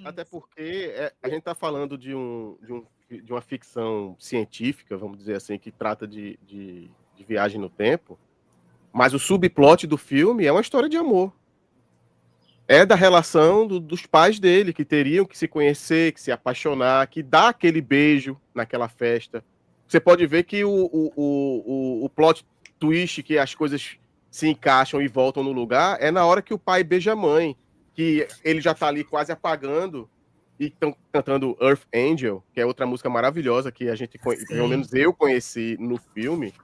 Até porque a gente está falando de uma ficção científica, vamos dizer assim, que trata de viagem no tempo, mas o subplot do filme é uma história de amor. É da relação dos pais dele, que teriam que se conhecer, que se apaixonar, que dá aquele beijo naquela festa. Você pode ver que o plot twist, que as coisas se encaixam e voltam no lugar, é na hora que o pai beija a mãe, que ele já tá ali quase apagando, e estão cantando Earth Angel, que é outra música maravilhosa que pelo menos eu conheci no filme.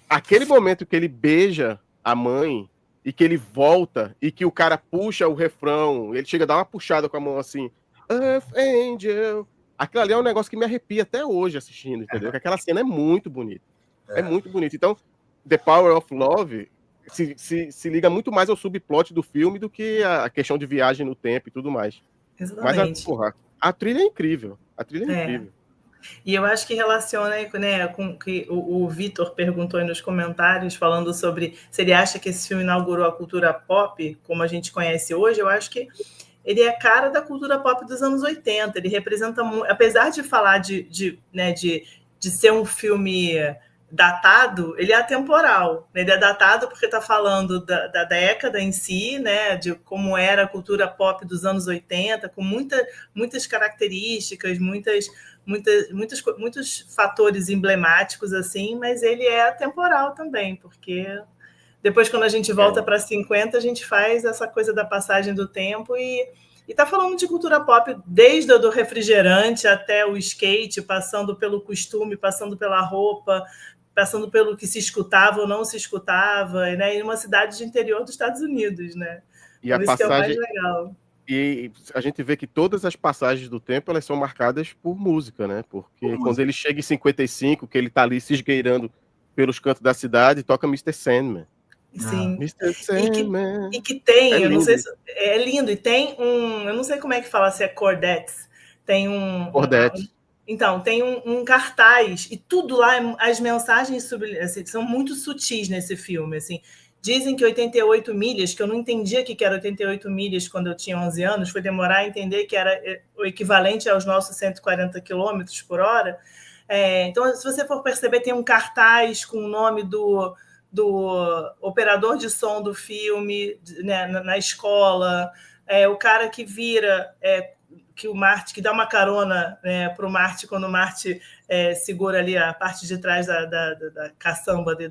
Aquele momento que ele beija a mãe e que ele volta e que o cara puxa o refrão, ele chega a dar uma puxada com a mão assim, Earth Angel. Aquilo ali é um negócio que me arrepia até hoje assistindo, entendeu? Porque aquela cena é muito bonita. É muito bonita. Então, The Power of Love se liga muito mais ao subplot do filme do que a questão de viagem no tempo e tudo mais. Exatamente. Mas, a trilha é incrível. A trilha é incrível. E eu acho que relaciona, né, com que o Vitor perguntou aí nos comentários, falando sobre se ele acha que esse filme inaugurou a cultura pop, como a gente conhece hoje. Eu acho que ele é cara da cultura pop dos anos 80. Ele representa muito, apesar de falar de ser um filme datado, ele é atemporal. Ele é datado porque está falando da década em si, né, de como era a cultura pop dos anos 80, com muitas características, muitos fatores emblemáticos, assim, mas ele é atemporal também, porque depois, quando a gente volta para 50, a gente faz essa coisa da passagem do tempo e está falando de cultura pop desde o refrigerante até o skate, passando pelo costume, passando pela roupa, passando pelo que se escutava ou não se escutava, né? Em uma cidade de interior dos Estados Unidos, né? E por isso que é o mais legal. E a gente vê que todas as passagens do tempo, elas são marcadas por música, né? Porque quando ele chega em 55, que ele tá ali se esgueirando pelos cantos da cidade, toca Mr. Sandman. Sim. Mr. Sandman. E que tem, eu não sei se é lindo, e tem eu não sei como é que fala, se é Cordettes, tem Cordettes. Então, tem um cartaz, e tudo lá, as mensagens assim, são muito sutis nesse filme, assim. Dizem que 88 milhas, que eu não entendia que era 88 milhas quando eu tinha 11 anos, foi demorar a entender que era o equivalente aos nossos 140 quilômetros por hora. Então, se você for perceber, tem um cartaz com o nome do operador de som do filme, né, na escola, o cara que vira... que o Marty, que dá uma carona, né, para o Marty quando o Marty segura ali a parte de trás da caçamba do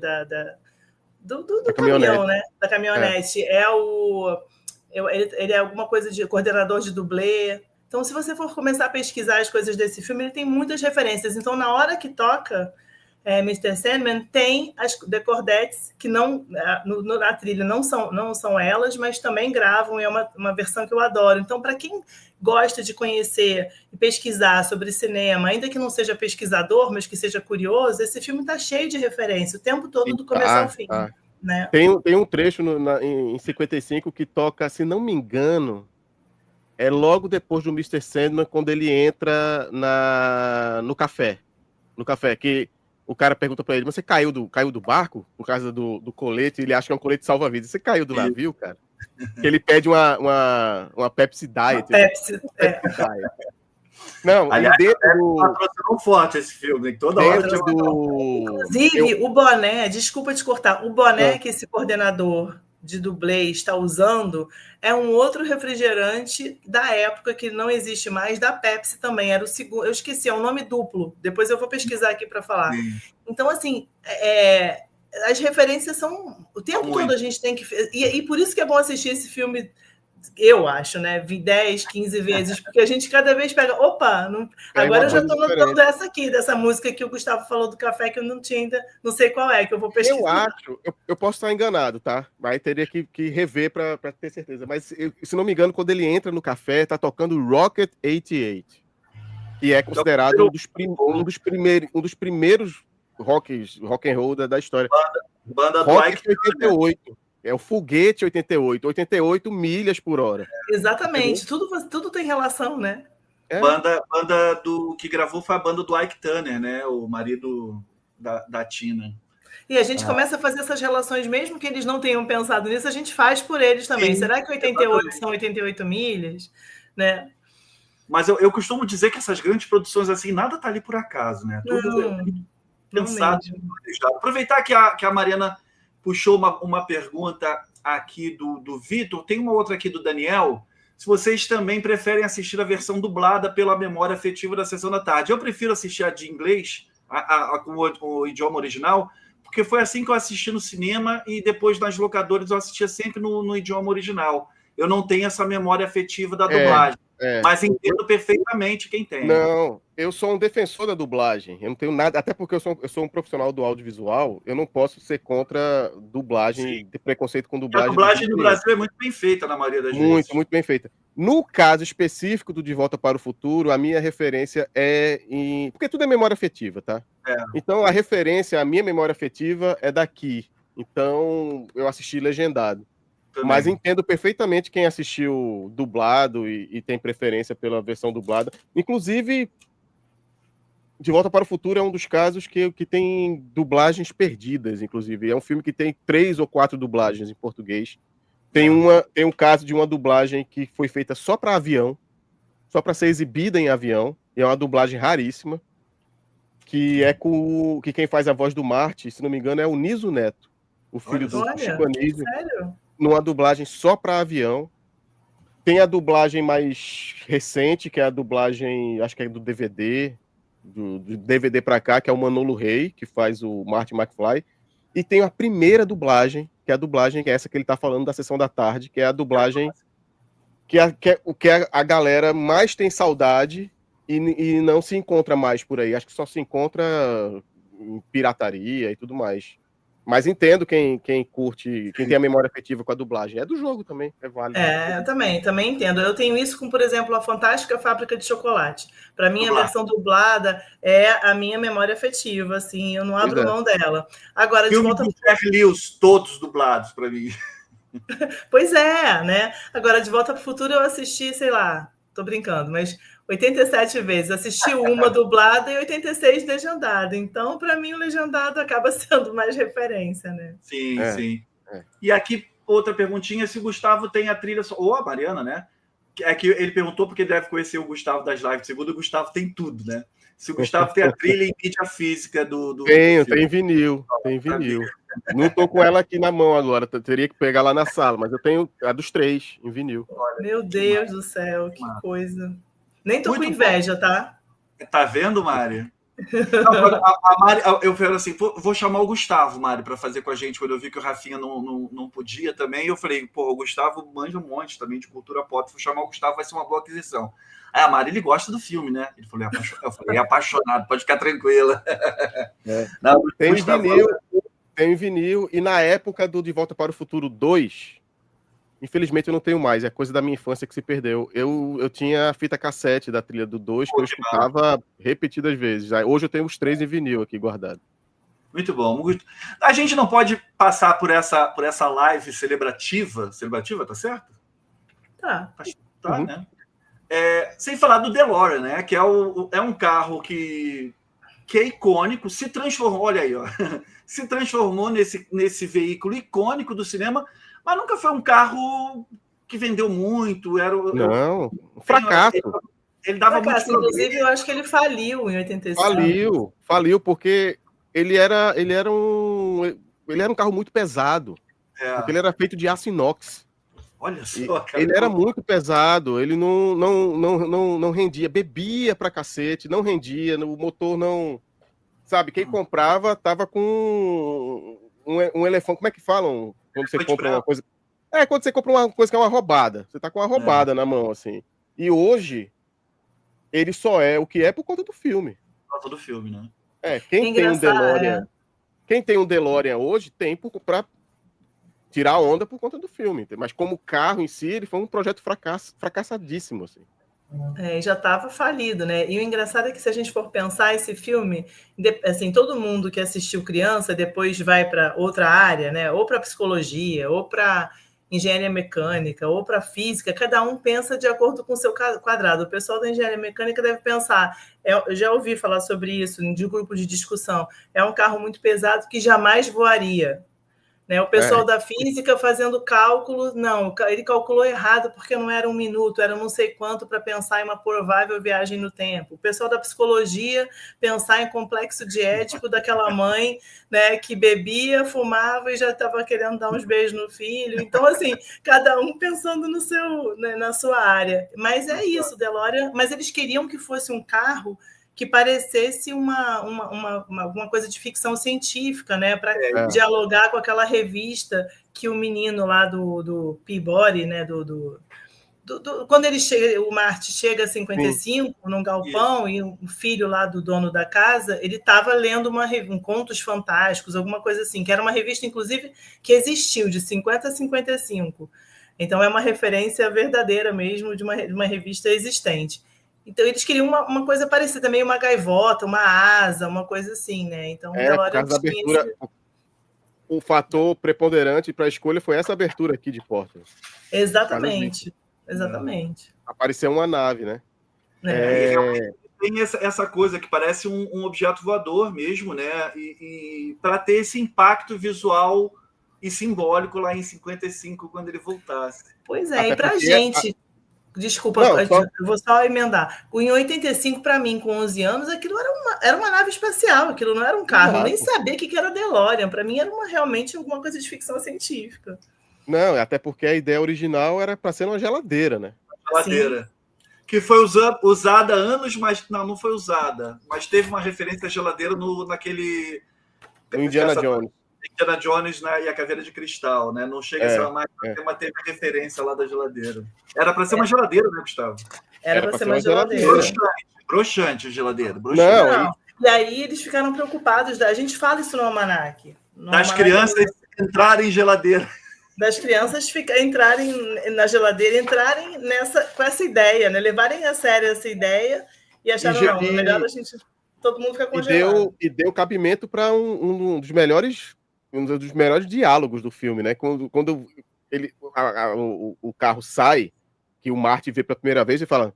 caminhão, né? Da caminhonete. Ele é alguma coisa de coordenador de dublê. Então, se você for começar a pesquisar as coisas desse filme, ele tem muitas referências. Então, na hora que toca Mr. Sandman, tem as The Cordettes, que não, na trilha não são elas, mas também gravam, e é uma versão que eu adoro. Então, para quem gosta de conhecer e pesquisar sobre cinema, ainda que não seja pesquisador, mas que seja curioso, esse filme está cheio de referência, o tempo todo, do começo ao fim. Né? Tem um trecho em 55 que toca, se não me engano, é logo depois do Mr. Sandman, quando ele entra no café. No café, que o cara pergunta pra ele, você caiu do barco por causa do colete? Ele acha que é um colete salva-vidas. Você caiu do navio, cara? Que ele pede uma Pepsi Diet. Pepsi Diet. Não, aliás, patrocinou forte esse filme, toda hora. Inclusive, o boné, desculpa te cortar, o boné que esse coordenador de dublê está usando é um outro refrigerante da época que não existe mais, da Pepsi também. Era o segundo, eu esqueci, é um nome duplo. Depois eu vou pesquisar aqui para falar. Então, assim, as referências são o tempo todo, a gente tem que... E por isso que é bom assistir esse filme, eu acho, né? 10, 15 vezes, porque a gente cada vez pega... Opa! Agora eu já estou notando essa aqui, dessa música que o Gustavo falou do café, que eu não tinha ainda... Não sei qual é, que eu vou pesquisar. Eu posso estar enganado, tá? Mas teria que rever para ter certeza. Mas, se não me engano, quando ele entra no café, tá tocando Rocket 88, que é considerado um dos primeiros rock and roll da história. Banda do Rocket 88. É o Foguete 88 milhas por hora. Exatamente, tudo tem relação, né? Banda que gravou foi a banda do Ike Turner, né? O marido da Tina. E a gente começa a fazer essas relações, mesmo que eles não tenham pensado nisso, a gente faz por eles também. Sim, Será que 88 são 88 milhas? Né? Mas eu costumo dizer que essas grandes produções, assim, nada tá ali por acaso, né? Tudo Não, pensado, planejado. Aproveitar que a Mariana puxou uma pergunta aqui do Vitor, tem uma outra aqui do Daniel. Se vocês também preferem assistir a versão dublada pela memória afetiva da Sessão da Tarde. Eu prefiro assistir a de inglês, com o idioma original, porque foi assim que eu assisti no cinema e depois nas locadoras eu assistia sempre no idioma original. Eu não tenho essa memória afetiva da dublagem, mas entendo perfeitamente quem tem. Não, eu sou um defensor da dublagem. Eu não tenho nada, até porque eu sou um profissional do audiovisual, eu não posso ser contra dublagem, ter preconceito com dublagem. A dublagem no Brasil é muito bem feita, na maioria das vezes. Muito bem feita. No caso específico do De Volta para o Futuro, a minha referência é em... Porque tudo é memória afetiva, tá? Então, a referência, a minha memória afetiva é daqui. Então, eu assisti legendado. Também. Mas entendo perfeitamente quem assistiu dublado e tem preferência pela versão dublada. Inclusive, De Volta para o Futuro é um dos casos que tem dublagens perdidas, inclusive. É um filme que tem 3 ou 4 dublagens em português. Tem um caso de uma dublagem que foi feita só para avião, só para ser exibida em avião, e é uma dublagem raríssima, que é que quem faz a voz do Marte, se não me engano, é o Niso Neto, o filho do Chico Anísio. Sério? Numa dublagem só para avião. Tem a dublagem mais recente, que é a dublagem, acho que é do DVD, do DVD para cá, que é o Manolo Rey, que faz o Marty McFly. E tem a primeira dublagem, que é a dublagem, que é essa que ele está falando da Sessão da Tarde, que é a dublagem que a galera mais tem saudade e não se encontra mais por aí. Acho que só se encontra em pirataria e tudo mais. Mas entendo quem curte, quem tem a memória afetiva com a dublagem. É do jogo também, é válido. Eu também entendo. Eu tenho isso com, por exemplo, a Fantástica Fábrica de Chocolate. Para mim, a versão dublada é a minha memória afetiva, assim, eu não abro mão dela. Agora, de volta do Jerry Lewis, todos dublados para mim. Pois é, né? Agora, De Volta para o Futuro, eu assisti, sei lá, tô brincando, mas 87 vezes. Assisti uma dublada e 86 legendada. Então, para mim, o legendado acaba sendo mais referência, né? Sim, sim. E aqui, outra perguntinha, se o Gustavo tem a trilha... Ou a Mariana, né? É que ele perguntou porque deve conhecer o Gustavo das lives. Segundo o Gustavo, tem tudo, né? Se o Gustavo tem a trilha em mídia física do tem vinil. Tem vinil. Não tô com ela aqui na mão agora. Teria que pegar lá na sala. Mas eu tenho a dos 3 em vinil. Meu Deus do céu, que coisa... Nem tô com inveja, tá? Tá vendo, Mari? A Mari, eu falei assim, vou chamar o Gustavo, Mari, para fazer com a gente, quando eu vi que o Rafinha não podia também. Eu falei, o Gustavo manja um monte também de cultura pop, vou chamar o Gustavo, vai ser uma boa aquisição. Aí a Mari, ele gosta do filme, né? Ele falou, eu falei, é apaixonado, pode ficar tranquila. Não, tem vinil, e na época do De Volta para o Futuro 2, infelizmente eu não tenho mais, é coisa da minha infância que se perdeu. Eu tinha a fita cassete da trilha do 2 que eu escutava repetidas vezes. Hoje eu tenho os 3 em vinil aqui guardados. Muito bom. A gente não pode passar por essa live celebrativa. Celebrativa, tá certo? Tá. Tá, né? Sem falar do DeLorean, né? Que é um carro que é icônico, se transformou, olha aí, ó, se transformou nesse veículo icônico do cinema, mas nunca foi um carro que vendeu muito. Um fracasso. Ele dava muito problema. Inclusive, eu acho que ele faliu em 85. Faliu porque ele era um carro muito pesado. Porque ele era feito de aço inox. Olha só, cara. Ele era muito pesado, ele não rendia, bebia pra cacete, não rendia, o motor não... Sabe, quem comprava tava com um elefante, como é que falam? Quando você compra uma coisa... quando você compra uma coisa que é uma roubada. Você tá com uma roubada na mão, assim. E hoje, ele só é o que é por conta do filme. Por conta do filme, né? Quem tem um DeLorean... Quem tem um DeLorean hoje, tem pra tirar onda por conta do filme. Mas como carro em si, ele foi um projeto fracassadíssimo, assim. Já estava falido, né? E o engraçado é que se a gente for pensar esse filme, assim, todo mundo que assistiu criança depois vai para outra área, né? Ou para psicologia, ou para engenharia mecânica ou para física, cada um pensa de acordo com o seu quadrado. O pessoal da engenharia mecânica deve pensar, eu já ouvi falar sobre isso de grupo de discussão, é um carro muito pesado que jamais voaria. Né? O pessoal da física fazendo cálculo, não, ele calculou errado porque não era 1 minuto, era não sei quanto para pensar em uma provável viagem no tempo. O pessoal da psicologia pensar em complexo diético daquela mãe, né, que bebia, fumava e já estava querendo dar uns beijos no filho. Então, assim, cada um pensando no seu, né, na sua área. Mas é isso, DeLorean. Mas eles queriam que fosse um carro que parecesse uma coisa de ficção científica, né, para dialogar com aquela revista que o menino lá do Peabody, né, quando ele chega, o Marty chega a 55 num galpão e o filho lá do dono da casa, ele estava lendo contos fantásticos, alguma coisa assim, que era uma revista, inclusive, que existiu de 50 a 55. Então é uma referência verdadeira mesmo de uma revista existente. Então, eles queriam uma coisa parecida, meio uma gaivota, uma asa, uma coisa assim, né? Então, por causa da abertura, o fator preponderante para a escolha foi essa abertura aqui de porta. Exatamente. Apareceu uma nave, né? Tem essa coisa que parece um objeto voador mesmo, né? E para ter esse impacto visual e simbólico lá em 55, quando ele voltasse. Pois é, e para a gente... Desculpa, eu vou só emendar. Em 85, para mim, com 11 anos, aquilo era uma nave espacial, aquilo não era um carro. Eu nem sabia o que era DeLorean. Para mim, era realmente alguma coisa de ficção científica. Não, até porque a ideia original era para ser uma geladeira, né? Geladeira. Sim. Que foi usada anos, mas não foi usada. Mas teve uma referência à geladeira naquele... No Indiana Jones. Indiana Jones, né, e a Caveira de Cristal, né? Não chega a ser uma máquina, mas teve a referência lá da geladeira. Era para ser uma geladeira, né, Gustavo? Era para ser uma geladeira. Broxante a geladeira. Não. E aí eles ficaram preocupados. A gente fala isso no almanaque. Das crianças entrarem em geladeira. Das crianças entrarem na geladeira, entrarem com essa ideia, né? Levarem a sério essa ideia e acharam, melhor a gente... Todo mundo fica congelado. E deu cabimento para um dos melhores diálogos do filme, né? Quando o carro sai, que o Marty vê pela primeira vez e fala: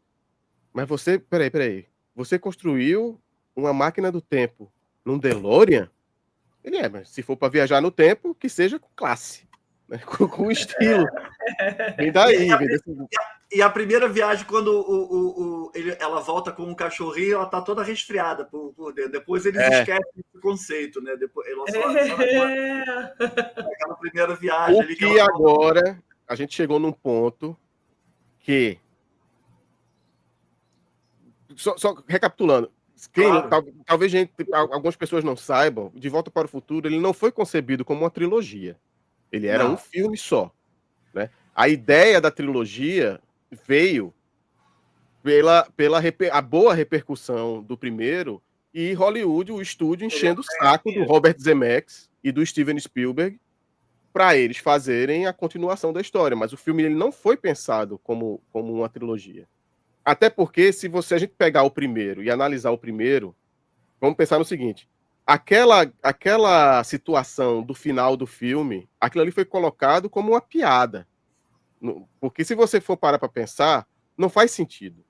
mas você, peraí, você construiu uma máquina do tempo num DeLorean? Ele mas se for para viajar no tempo, que seja com classe, né? com estilo. Vem daí. E a primeira viagem, quando ela volta com um cachorrinho, ela tá toda resfriada por dentro. Depois eles esquecem esse conceito, né? Depois, aquela primeira viagem. Porque agora a gente chegou num ponto que... Só recapitulando. Talvez algumas pessoas não saibam, De Volta para o Futuro ele não foi concebido como uma trilogia. Ele era um filme só, né? A ideia da trilogia veio pela a boa repercussão do primeiro e Hollywood, o estúdio, enchendo o saco do Robert Zemeckis e do Steven Spielberg para eles fazerem a continuação da história. Mas o filme ele não foi pensado como uma trilogia. Até porque, se a gente pegar o primeiro e analisar o primeiro, vamos pensar no seguinte: aquela situação do final do filme, aquilo ali foi colocado como uma piada. Porque se você for parar para pensar, não faz sentido.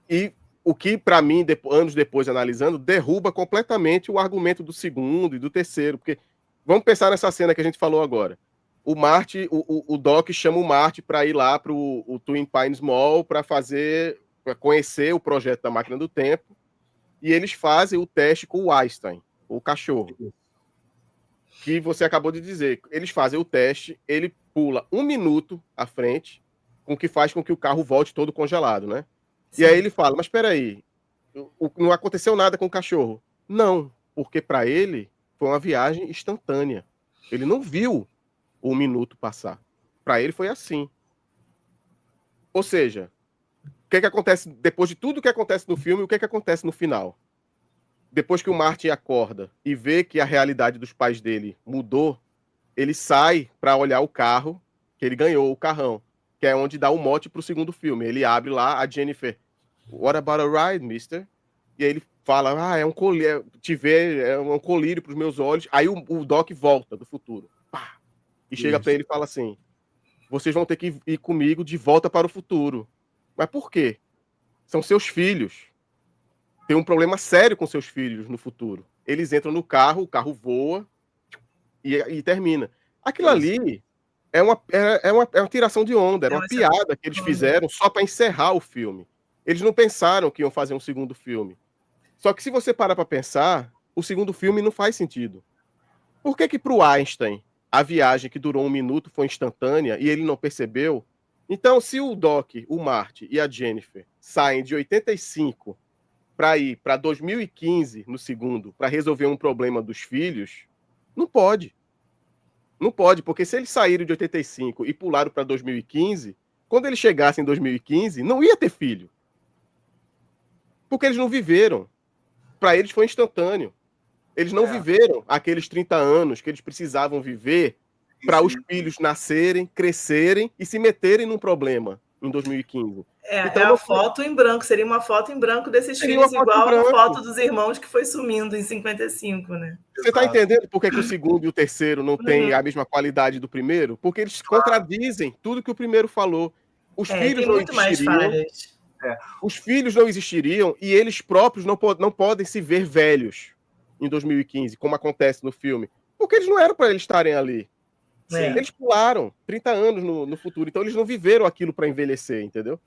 E o que, para mim, anos depois, analisando, derruba completamente o argumento do segundo e do terceiro. Porque vamos pensar nessa cena que a gente falou agora. O Marty, o Doc chama o Marty para ir lá para o Twin Pines Mall para conhecer o projeto da máquina do tempo. E eles fazem o teste com o Einstein, o cachorro. Que você acabou de dizer. Eles fazem o teste, ele pula 1 minuto à frente, o que faz com que o carro volte todo congelado, né? Sim. E aí ele fala, mas espera aí, não aconteceu nada com o cachorro. Não, porque para ele foi uma viagem instantânea. Ele não viu 1 minuto passar. Para ele foi assim. Ou seja, o que acontece depois de tudo que acontece no filme, o que acontece no final? Depois que o Marty acorda e vê que a realidade dos pais dele mudou, ele sai para olhar o carro, que ele ganhou, o carrão, que é onde dá o mote para o segundo filme. Ele abre lá, a Jennifer, what about a ride, mister? E aí ele fala, é um colírio, te ver, é um colírio para os meus olhos. Aí o Doc volta do futuro. Pá, e chega para ele e fala assim, vocês vão ter que ir comigo de volta para o futuro. Mas por quê? São seus filhos. Tem um problema sério com seus filhos no futuro. Eles entram no carro, o carro voa e termina. Aquilo ali é uma tiração de onda, era uma piada que eles fizeram só para encerrar o filme. Eles não pensaram que iam fazer um segundo filme. Só que se você parar para pensar, o segundo filme não faz sentido. Por que para o Einstein a viagem que durou 1 minuto foi instantânea e ele não percebeu? Então, se o Doc, o Marty e a Jennifer saem de 85 para ir para 2015 no segundo, para resolver um problema dos filhos, não pode. Não pode, porque se eles saíram de 85 e pularam para 2015, quando eles chegassem em 2015, não ia ter filho. Porque eles não viveram. Para eles foi instantâneo. Eles não viveram aqueles 30 anos que eles precisavam viver para os filhos nascerem, crescerem e se meterem num problema em 2015. Então, a foto em branco, seria uma foto em branco desses filhos, igual a foto dos irmãos que foi sumindo em 55, né? Você está entendendo por que o segundo e o terceiro não têm a mesma qualidade do primeiro? Porque eles contradizem tudo que o primeiro falou. Os filhos não existiriam. Os filhos não existiriam e eles próprios não podem se ver velhos em 2015, como acontece no filme. Porque eles não eram para eles estarem ali. Eles pularam 30 anos no futuro, então eles não viveram aquilo para envelhecer, entendeu?